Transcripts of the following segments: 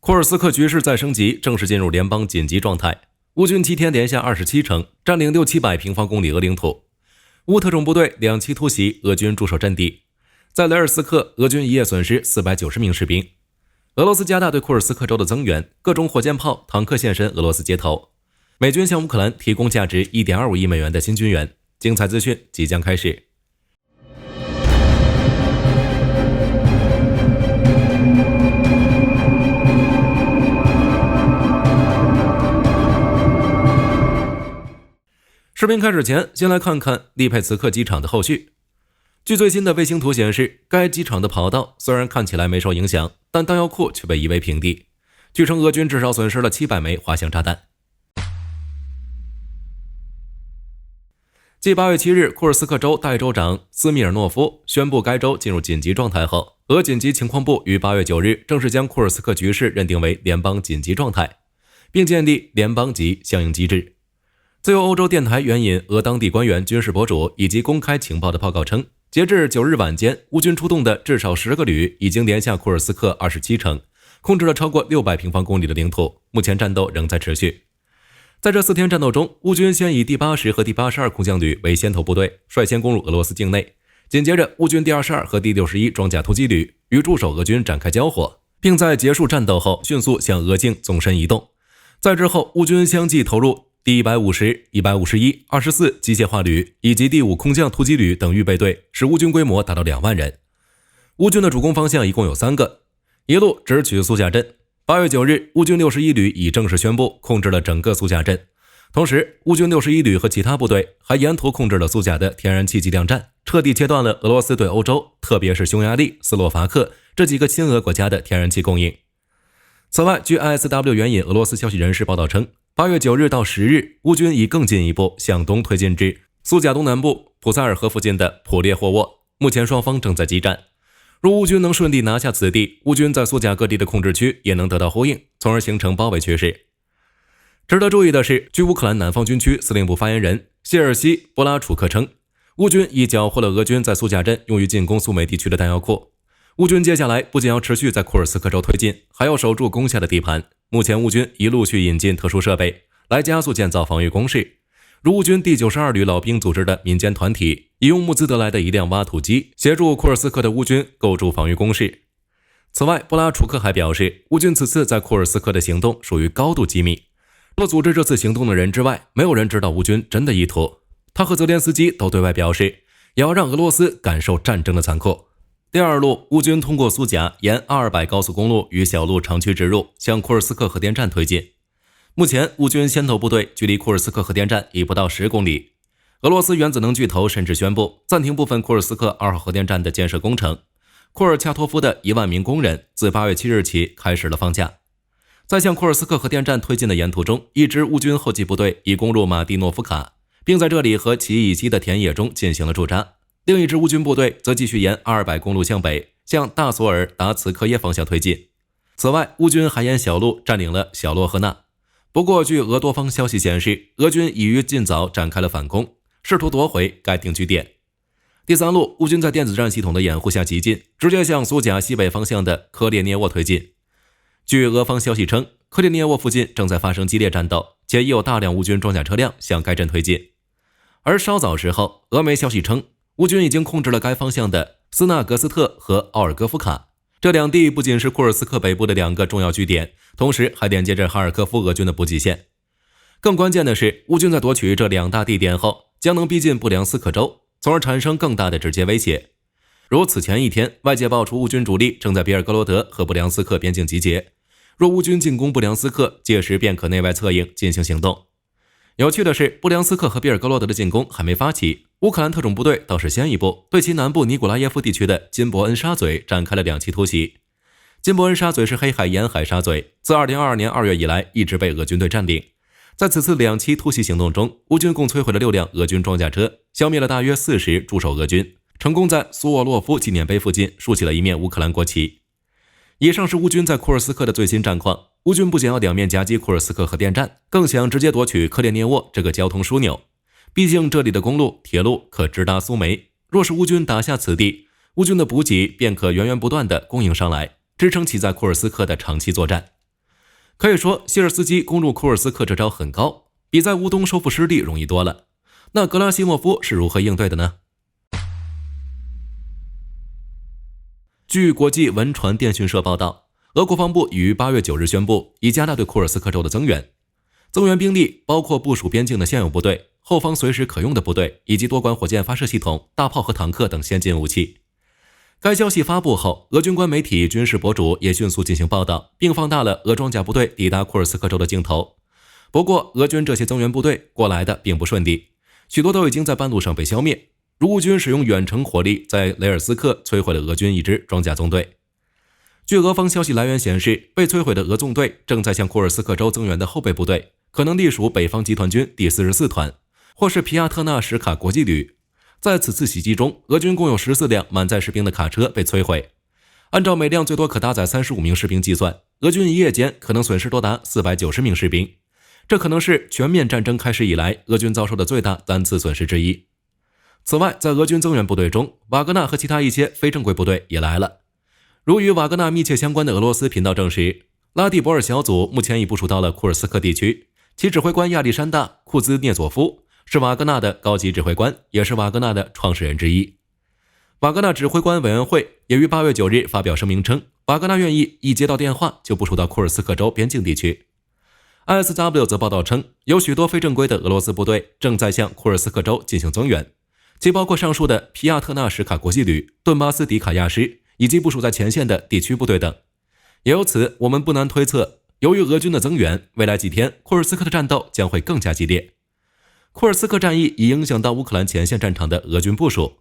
库尔斯克局势再升级，正式进入联邦紧急状态。乌军7天连下27城，占领600-700平方公里俄领土。乌特种部队2期突袭俄军驻守阵地。在雷尔斯克，俄军一夜损失490名士兵。俄罗斯加大对库尔斯克州的增援，各种火箭炮、坦克现身俄罗斯街头。美军向乌克兰提供价值1.25亿美元的新军援。精彩资讯即将开始。视频开始前，先来看看利佩茨克机场的后续。据最新的卫星图显示，该机场的跑道虽然看起来没受影响，但弹药库却被夷为平地。据称，俄军至少损失了700枚滑翔炸弹。继8月7日，库尔斯克州代州长斯米尔诺夫宣布该州进入紧急状态后，俄紧急情况部于8月9日正式将库尔斯克局势认定为联邦紧急状态，并建立联邦级相应机制。自由欧洲电台援引俄当地官员、军事博主以及公开情报的报告称，截至9日晚间，乌军出动的至少10个旅已经连下库尔斯克27城，控制了超过600平方公里的领土。目前战斗仍在持续。在这4天战斗中，乌军先以第80和第82空降旅为先头部队，率先攻入俄罗斯境内。紧接着，乌军第22和第61装甲突击旅与驻守俄军展开交火，并在结束战斗后迅速向俄境纵深移动。在之后，乌军相继投入第150、151、24机械化旅以及第5空降突击旅等预备队，使乌军规模达到2万人。乌军的主攻方向一共有3个，一路直取苏贾镇。8月9日，乌军61旅已正式宣布控制了整个苏贾镇。同时，乌军61旅和其他部队还沿途控制了苏贾的天然气计量站，彻底切断了俄罗斯对欧洲，特别是匈牙利、斯洛伐克这几个亲俄国家的天然气供应。此外，据 ISW 援引俄罗斯消息人士报道称，8月9日到10日，乌军已更进一步向东推进至苏贾东南部普萨尔河附近的普列霍沃。目前双方正在激战。若乌军能顺利拿下此地，乌军在苏贾各地的控制区也能得到呼应，从而形成包围趋势。值得注意的是，据乌克兰南方军区司令部发言人谢尔西·波拉楚克称，乌军已缴获了俄军在苏贾镇用于进攻苏美地区的弹药库。乌军接下来不仅要持续在库尔斯克州推进，还要守住攻下的地盘。目前乌军已陆续引进特殊设备，来加速建造防御工事，如乌军第92旅老兵组织的民间团体，已用募资得来的一辆挖土机协助库尔斯克的乌军构筑防御工事。此外，波拉楚克还表示，乌军此次在库尔斯克的行动属于高度机密，除了组织这次行动的人之外，没有人知道乌军真的意图。他和泽连斯基都对外表示，也要让俄罗斯感受战争的残酷。第二路，乌军通过苏贾沿阿200高速公路与小路长驱直入，向库尔斯克核电站推进。目前，乌军先头部队距离库尔斯克核电站已不到10公里。俄罗斯原子能巨头甚至宣布暂停部分库尔斯克2号核电站的建设工程。库尔恰托夫的1万名工人自8月7日起开始了放假。在向库尔斯克核电站推进的沿途中，一支乌军后继部队已攻入马蒂诺夫卡，并在这里和其以西的田野中进行了驻扎。另一支乌军部队则继续沿阿200公路向北，向大索尔达茨科耶方向推进。此外，乌军还沿小路占领了小洛赫纳。不过，据俄多方消息显示，俄军已于尽早展开了反攻，试图夺回该定居点。第三路，乌军在电子战系统的掩护下急进，直接向苏贾西北方向的科列涅沃推进。据俄方消息称，科列涅沃附近正在发生激烈战斗，且已有大量乌军装甲车辆向该镇推进。而稍早时候，俄媒消息称，乌军已经控制了该方向的斯纳格斯特和奥尔戈夫卡。这两地不仅是库尔斯克北部的2个重要据点，同时还连接着哈尔科夫俄军的补给线。更关键的是，乌军在夺取这2大地点后，将能逼近布良斯克州，从而产生更大的直接威胁。如此前一天，外界爆出乌军主力正在比尔格罗德和布良斯克边境集结，若乌军进攻布良斯克，届时便可内外策应进行行动。有趣的是，布良斯克和比尔格罗德的进攻还没发起，乌克兰特种部队倒是先一步对其南部尼古拉耶夫地区的金伯恩沙嘴展开了2期突袭。金伯恩沙嘴是黑海沿海沙嘴，自2022年2月以来一直被俄军队占领。在此次2期突袭行动中，乌军共摧毁了6辆俄军装甲车，消灭了大约40驻守俄军，成功在苏沃洛夫纪念碑附近竖起了一面乌克兰国旗。以上是乌军在库尔斯克的最新战况。乌军不仅要两面夹击库尔斯克核电站，更想直接夺取克列涅沃这个交通枢纽。毕竟这里的公路、铁路可直达苏梅，若是乌军打下此地，乌军的补给便可源源不断地供应上来，支撑其在库尔斯克的长期作战。可以说，谢尔斯基攻入库尔斯克这招很高，比在乌东收复失地容易多了。那格拉西莫夫是如何应对的呢？据国际文传电讯社报道，俄国防部已于8月9日宣布，已加大对库尔斯克州的增援。增援兵力包括部署边境的现有部队、后方随时可用的部队，以及多管火箭发射系统、大炮和坦克等先进武器。该消息发布后，俄军官媒体、军事博主也迅速进行报道，并放大了俄装甲部队抵达库尔斯克州的镜头。不过，俄军这些增援部队过来的并不顺利，许多都已经在半路上被消灭。如乌军使用远程火力在雷尔斯克摧毁了俄军一支装甲纵队。据俄方消息来源显示，被摧毁的俄纵队正在向库尔斯克州增援的后备部队，可能隶属北方集团军第44团，或是皮亚特纳什卡国际旅。在此次袭击中，俄军共有14辆满载士兵的卡车被摧毁。按照每辆最多可搭载35名士兵计算，俄军一夜间可能损失多达490名士兵，这可能是全面战争开始以来俄军遭受的最大单次损失之一。此外，在俄军增援部队中，瓦格纳和其他一些非正规部队也来了。如与瓦格纳密切相关的俄罗斯频道证实，拉蒂博尔小组目前已部署到了库尔斯克地区，其指挥官亚历山大·库兹涅佐夫是瓦格纳的高级指挥官，也是瓦格纳的创始人之一。瓦格纳指挥官委员会也于8月9日发表声明称，瓦格纳愿意一接到电话就部署到库尔斯克州边境地区。ISW 则报道称，有许多非正规的俄罗斯部队正在向库尔斯克州进行增援，其包括上述的皮亚特纳什卡国际旅、顿巴斯迪卡亚师以及部署在前线的地区部队等。也由此，我们不难推测，由于俄军的增援，未来几天库尔斯克的战斗将会更加激烈。库尔斯克战役已影响到乌克兰前线战场的俄军部署。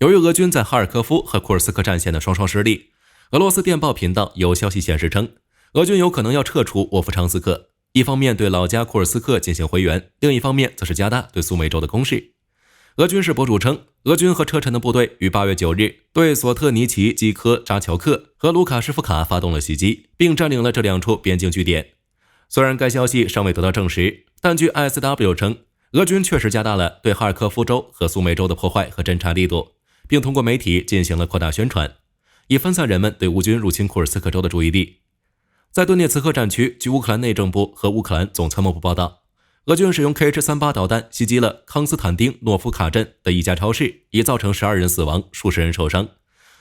由于俄军在哈尔科夫和库尔斯克战线的双双失利，俄罗斯电报频道有消息显示称，俄军有可能要撤出沃夫昌斯克，一方面对老家库尔斯克进行回援，另一方面则是加大对苏梅州的攻势。俄军事博主称，俄军和车臣的部队于8月9日对索特尼奇基科扎乔克和卢卡什夫卡发动了袭击，并占领了这两处边境据点。虽然该消息尚未得到证实，但据 ISW 称，俄军确实加大了对哈尔科夫州和苏梅州的破坏和侦察力度，并通过媒体进行了扩大宣传，以分散人们对乌军入侵库尔斯克州的注意力。在顿涅茨克战区，据乌克兰内政部和乌克兰总参谋部报道，俄军使用 KH-38 导弹袭击了康斯坦丁诺夫卡镇的一家超市，已造成12人死亡，数十人受伤。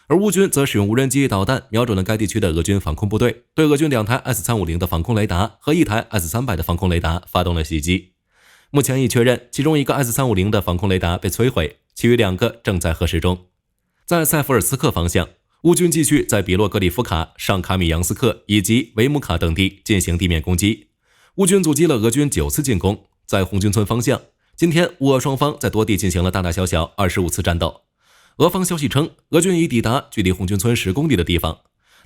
而乌军则使用无人机导弹瞄准了该地区的俄军防空部队，对俄军2台 S350 的防空雷达和1台 S300 的防空雷达发动了袭击。目前已确认其中一个 S350 的防空雷达被摧毁，其余2个正在核实中。在塞弗尔斯克方向，乌军继续在比洛格里夫卡、上卡米扬斯克以及维姆卡等地进行地面攻击。乌军阻击了俄军9次进攻。在红军村方向，今天乌俄双方在多地进行了大大小小25次战斗。俄方消息称，俄军已抵达距离红军村10公里的地方，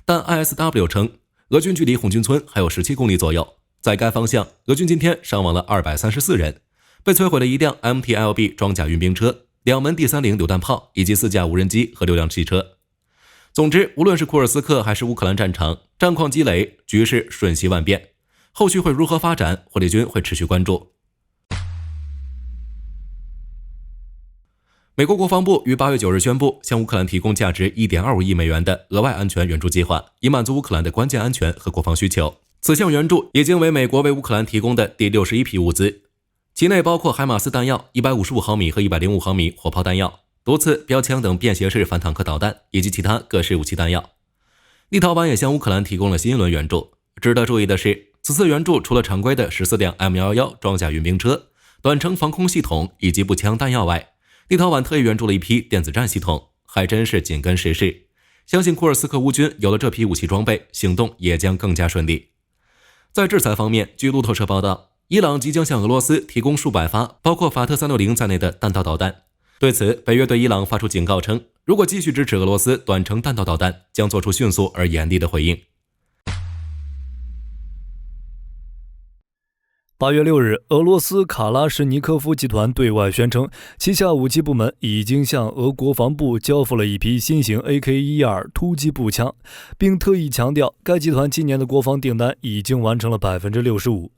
但 ISW 称，俄军距离红军村还有17公里左右。在该方向，俄军今天伤亡了234人，被摧毁了1辆 MTLB 装甲运兵车、2门D30榴弹炮以及4架无人机和6辆汽车。总之，无论是库尔斯克还是乌克兰战场，战况积累，局势瞬息万变。后续会如何发展，火力军会持续关注。美国国防部于8月9日宣布，向乌克兰提供价值 1.25 亿美元的额外安全援助计划，以满足乌克兰的关键安全和国防需求。此项援助已经为美国为乌克兰提供的第61批物资，其内包括海马斯弹药、155毫米和105毫米火炮弹药、毒刺、标枪等便携式反坦克导弹以及其他各式武器弹药。立陶宛也向乌克兰提供了新一轮援助。值得注意的是，此次援助除了常规的14辆 M111 装甲运兵车、短程防空系统以及步枪弹药外，立陶宛特意援助了一批电子战系统，还真是紧跟时事。相信库尔斯克乌军有了这批武器装备，行动也将更加顺利。在制裁方面，据路透社报道，伊朗即将向俄罗斯提供数百发包括法特360在内的弹道导弹。对此，北约对伊朗发出警告称，如果继续支持俄罗斯短程弹道导弹，将做出迅速而严厉的回应。8月6日，俄罗斯卡拉什尼科夫集团对外宣称，旗下武器部门已经向俄国防部交付了一批新型 AK-12突击步枪，并特意强调，该集团今年的国防订单已经完成了 65%。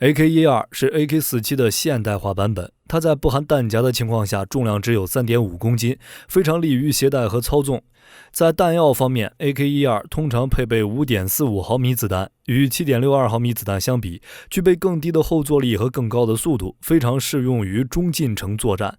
AK-12 是 AK-47的现代化版本，它在不含弹夹的情况下重量只有 3.5 公斤，非常利于携带和操纵。在弹药方面 ，AK-12 通常配备 5.45 毫米子弹，与 7.62 毫米子弹相比，具备更低的后坐力和更高的速度，非常适用于中近程作战。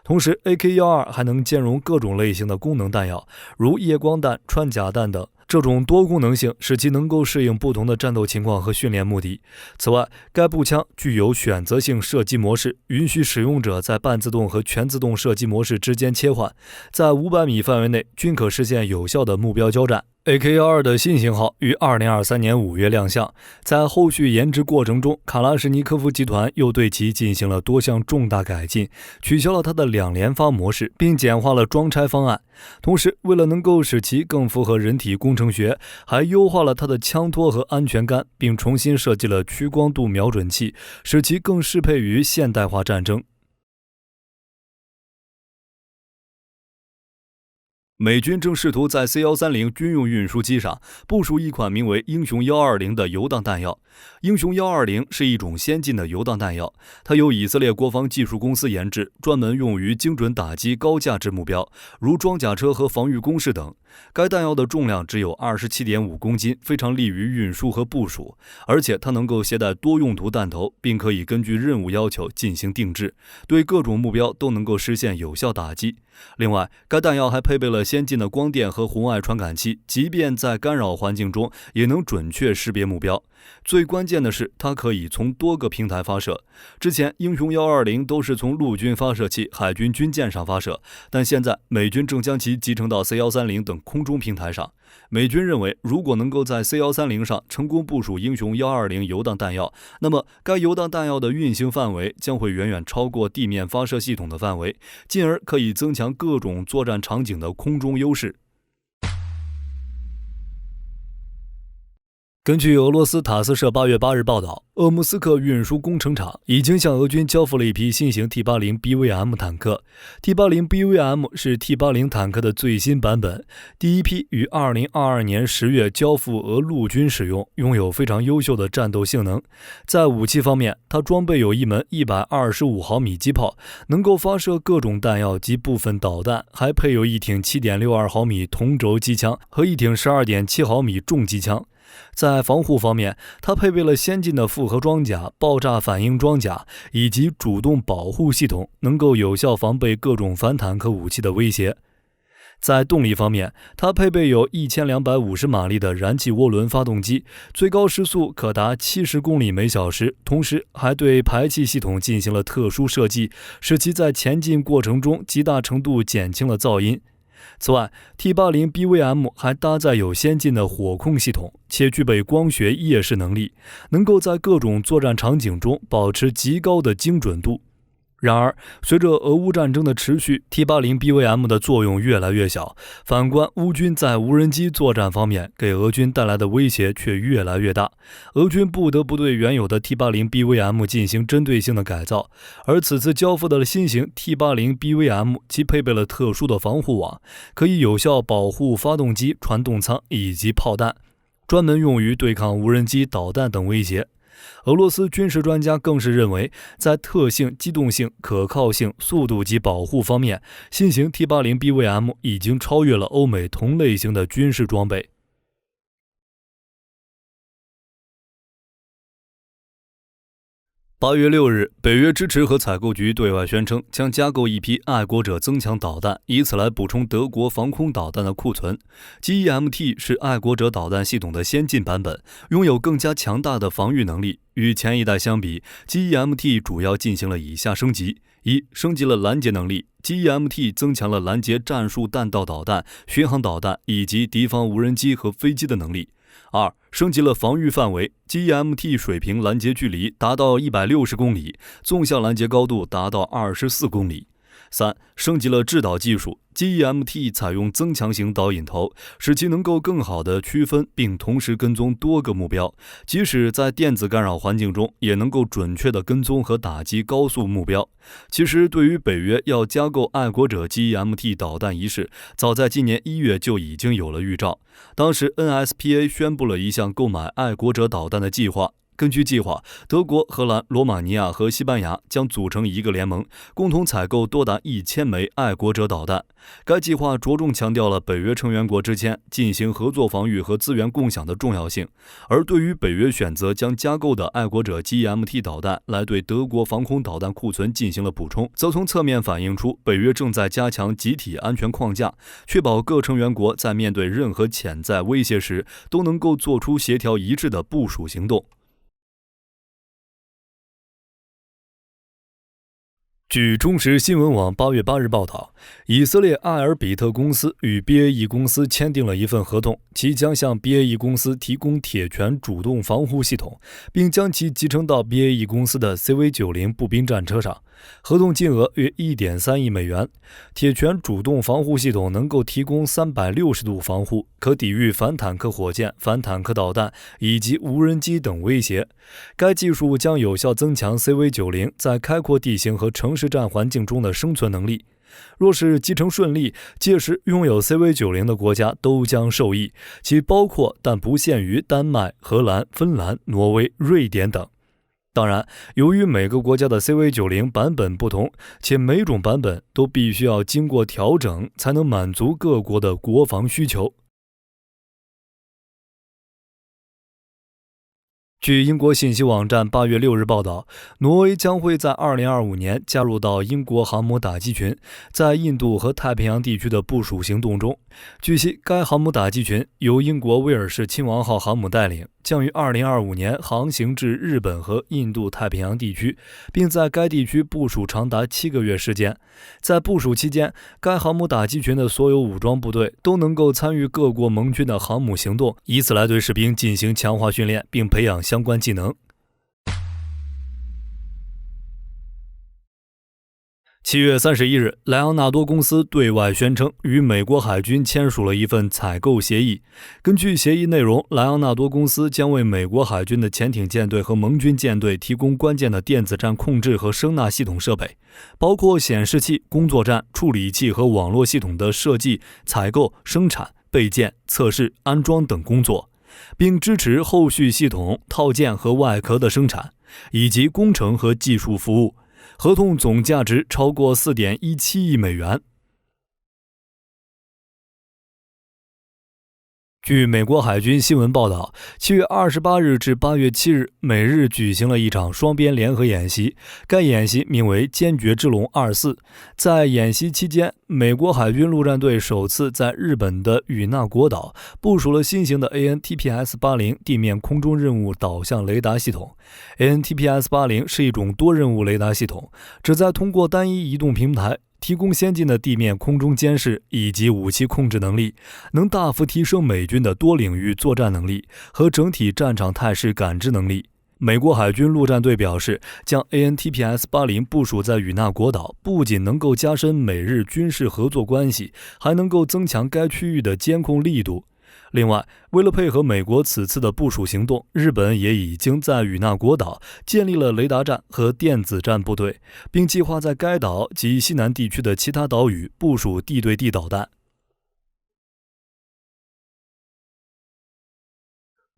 同时 ，AK-12 还能兼容各种类型的功能弹药，如夜光弹、穿甲弹等。这种多功能性使其能够适应不同的战斗情况和训练目的。此外，该步枪具有选择性射击模式，允许使用者在半自动和全自动射击模式之间切换，在500米范围内均可实现有效的目标交战。AK-12 的新型号于2023年5月亮相，在后续研制过程中，卡拉什尼科夫集团又对其进行了多项重大改进，取消了它的2连发模式，并简化了装拆方案。同时，为了能够使其更符合人体工程学，还优化了它的枪托和安全杆，并重新设计了屈光度瞄准器，使其更适配于现代化战争。美军正试图在 C-130 军用运输机上部署一款名为英雄120的游荡弹药。英雄120是一种先进的游荡弹药，它由以色列国防技术公司研制，专门用于精准打击高价值目标，如装甲车和防御工事等。该弹药的重量只有 27.5 公斤，非常利于运输和部署，而且它能够携带多用途弹头，并可以根据任务要求进行定制，对各种目标都能够实现有效打击。另外，该弹药还配备了先进的光电和红外传感器，即便在干扰环境中也能准确识别目标。最关键的是，它可以从多个平台发射。之前，英雄120都是从陆军发射器、海军军舰上发射，但现在美军正将其集成到 C-130等空中平台上。美军认为，如果能够在 C-130上成功部署英雄120游荡弹药，那么该游荡弹药的运行范围将会远远超过地面发射系统的范围，进而可以增强各种作战场景的空中优势。根据俄罗斯塔斯社8月8日报道，鄂木斯克运输工程厂已经向俄军交付了一批新型 T-80BVM 坦克。T-80BVM 是 T-80坦克的最新版本，第一批于2022年10月交付俄陆军使用，拥有非常优秀的战斗性能。在武器方面，它装备有一门125毫米机炮，能够发射各种弹药及部分导弹，还配有一挺 7.62 毫米同轴机枪和一挺 12.7 毫米重机枪。在防护方面，它配备了先进的复合装甲、爆炸反应装甲以及主动保护系统，能够有效防备各种反坦克武器的威胁。在动力方面，它配备有1250马力的燃气涡轮发动机，最高时速可达70公里每小时，同时还对排气系统进行了特殊设计，使其在前进过程中极大程度减轻了噪音。此外 ，T-80BVM 还搭载有先进的火控系统，且具备光学夜视能力，能够在各种作战场景中保持极高的精准度。然而，随着俄乌战争的持续 ，T-80BVM 的作用越来越小。反观乌军在无人机作战方面，给俄军带来的威胁却越来越大。俄军不得不对原有的 T-80BVM 进行针对性的改造，而此次交付的新型 T-80BVM 其配备了特殊的防护网，可以有效保护发动机、传动舱以及炮弹，专门用于对抗无人机、导弹等威胁。俄罗斯军事专家更是认为，在特性、机动性、可靠性、速度及保护方面，新型 T-80BVM 已经超越了欧美同类型的军事装备。8月6日，北约支持和采购局对外宣称，将加购一批爱国者增强导弹，以此来补充德国防空导弹的库存。GEM-T 是爱国者导弹系统的先进版本，拥有更加强大的防御能力。与前一代相比， GEM-T 主要进行了以下升级：一、升级了拦截能力。GEM-T 增强了拦截战术弹道导弹、巡航导弹以及敌方无人机和飞机的能力。2. 升级了防御范围 ，GEM-T 水平拦截距离达到160公里，纵向拦截高度达到24公里。3. 升级了制导技术 ，GEM-T 采用增强型导引头，使其能够更好地区分并同时跟踪多个目标，即使在电子干扰环境中，也能够准确地跟踪和打击高速目标。其实，对于北约要加购爱国者 GEM-T 导弹一事，早在今年1月就已经有了预兆。当时 NSPA 宣布了一项购买爱国者导弹的计划。根据计划，德国、荷兰、罗马尼亚和西班牙将组成一个联盟，共同采购多达1000枚爱国者导弹。该计划着重强调了北约成员国之间进行合作防御和资源共享的重要性。而对于北约选择将加购的爱国者 GEM-T 导弹来对德国防空导弹库存进行了补充，则从侧面反映出北约正在加强集体安全框架，确保各成员国在面对任何潜在威胁时都能够做出协调一致的部署行动。据中时新闻网8月8日报道，以色列埃尔比特公司与 BAE 公司签订了一份合同，其将向 BAE 公司提供铁拳主动防护系统，并将其集成到 BAE 公司的 CV-90 步兵战车上。合同金额约 1.3 亿美元。铁拳主动防护系统能够提供360度防护，可抵御反坦克火箭、反坦克导弹以及无人机等威胁。该技术将有效增强 CV-90 在开阔地形和城市战环境中的生存能力。若是集成顺利，届时拥有 CV-90 的国家都将受益，其包括但不限于丹麦、荷兰、芬兰、挪威、瑞典等。当然，由于每个国家的 CV-90 版本不同，且每种版本都必须要经过调整，才能满足各国的国防需求。据英国信息网站8月6日报道，挪威将会在2025年加入到英国航母打击群在印度和太平洋地区的部署行动中。据悉，该航母打击群由英国威尔士亲王号航母带领，将于2025年航行至日本和印度太平洋地区，并在该地区部署长达7个月时间。在部署期间，该航母打击群的所有武装部队都能够参与各国盟军的航母行动，以此来对士兵进行强化训练，并培养相关技能。7月31日，莱昂纳多公司对外宣称与美国海军签署了一份采购协议。根据协议内容，莱昂纳多公司将为美国海军的潜艇舰队和盟军舰队提供关键的电子战控制和声纳系统设备，包括显示器、工作站、处理器和网络系统的设计、采购、生产、备件、测试、安装等工作，并支持后续系统、套件和外壳的生产，以及工程和技术服务。合同总价值超过 4.17 亿美元。据美国海军新闻报道，7月28日至8月7日，美日举行了一场双边联合演习，该演习名为坚决之龙24。在演习期间，美国海军陆战队首次在日本的与那国岛部署了新型的 AN/TPS-80 地面空中任务导向雷达系统。AN/TPS-80 是一种多任务雷达系统，旨在通过单一移动平台提供先进的地面空中监视以及武器控制能力，能大幅提升美军的多领域作战能力和整体战场态势感知能力。美国海军陆战队表示，将 AN/TPS-80 部署在与那国岛，不仅能够加深美日军事合作关系，还能够增强该区域的监控力度。另外，为了配合美国此次的部署行动，日本也已经在与那国岛建立了雷达站和电子战部队，并计划在该岛及西南地区的其他岛屿部署地对地导弹。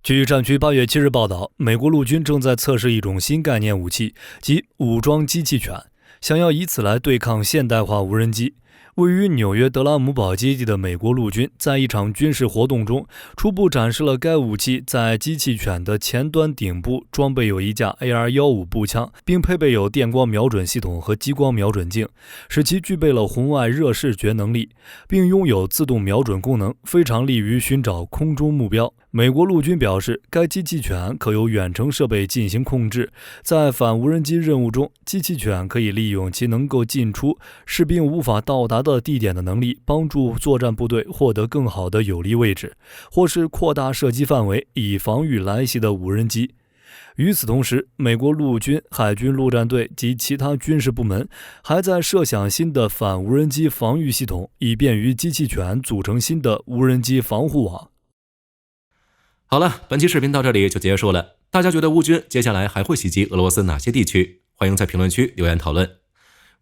据战区8月7日报道，美国陆军正在测试一种新概念武器，即武装机器犬，想要以此来对抗现代化无人机。位于纽约德拉姆堡基地的美国陆军在一场军事活动中初步展示了该武器在机器犬的前端顶部装备有一架 AR-15 步枪，并配备有电光瞄准系统和激光瞄准镜，使其具备了红外热视觉能力，并拥有自动瞄准功能，非常利于寻找空中目标。美国陆军表示，该机器犬可由远程设备进行控制，在反无人机任务中，机器犬可以利用其能够进出士兵无法到达的地点的能力，帮助作战部队获得更好的有利位置，或是扩大射击范围，以防御来袭的无人机。与此同时，美国陆军、海军陆战队及其他军事部门还在设想新的反无人机防御系统，以便于机器犬组成新的无人机防护网。好了，本期视频到这里就结束了。大家觉得乌军接下来还会袭击俄罗斯哪些地区？欢迎在评论区留言讨论。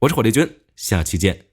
我是火力军，下期见。